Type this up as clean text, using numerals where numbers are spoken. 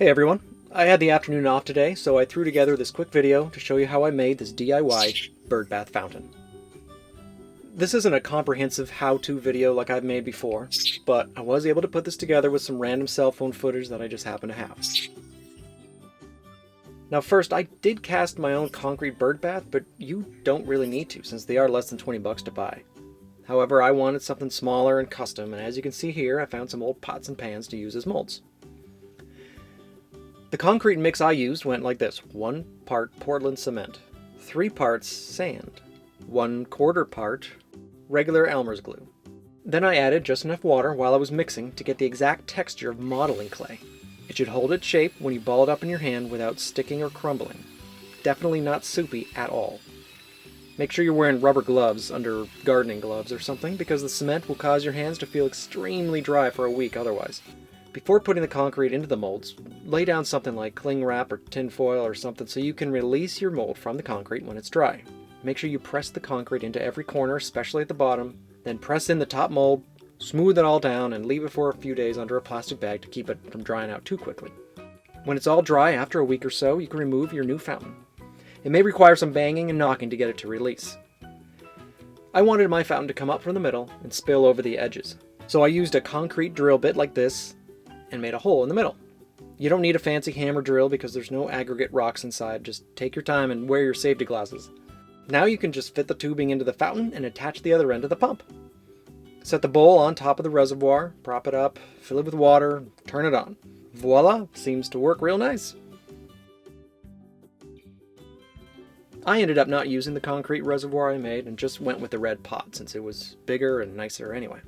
Hey everyone, I had the afternoon off today, so I threw together this quick video to show you how I made this DIY Birdbath Fountain. This isn't a comprehensive how-to video like I've made before, but I was able to put this together with some random cell phone footage that I just happen to have. Now first, I did cast my own concrete bird bath, but you don't really need to since they are less than 20 bucks to buy. However, I wanted something smaller and custom, and as you can see here, I found some old pots and pans to use as molds. The concrete mix I used went like this: 1 part Portland cement, 3 parts sand, 1/4 part regular Elmer's glue. Then I added just enough water while I was mixing to get the exact texture of modeling clay. It should hold its shape when you ball it up in your hand without sticking or crumbling. Definitely not soupy at all. Make sure you're wearing rubber gloves under gardening gloves or something, because the cement will cause your hands to feel extremely dry for a week otherwise. Before putting the concrete into the molds, lay down something like cling wrap or tin foil or something so you can release your mold from the concrete when it's dry. Make sure you press the concrete into every corner, especially at the bottom, then press in the top mold, smooth it all down, and leave it for a few days under a plastic bag to keep it from drying out too quickly. When it's all dry after a week or so, you can remove your new fountain. It may require some banging and knocking to get it to release. I wanted my fountain to come up from the middle and spill over the edges, so I used a concrete drill bit like this and made a hole in the middle. You don't need a fancy hammer drill because there's no aggregate rocks inside. Just take your time and wear your safety glasses. Now you can just fit the tubing into the fountain and attach the other end to the pump. Set the bowl on top of the reservoir, prop it up, fill it with water, turn it on. Voila! Seems to work real nice. I ended up not using the concrete reservoir I made and just went with the red pot since it was bigger and nicer anyway.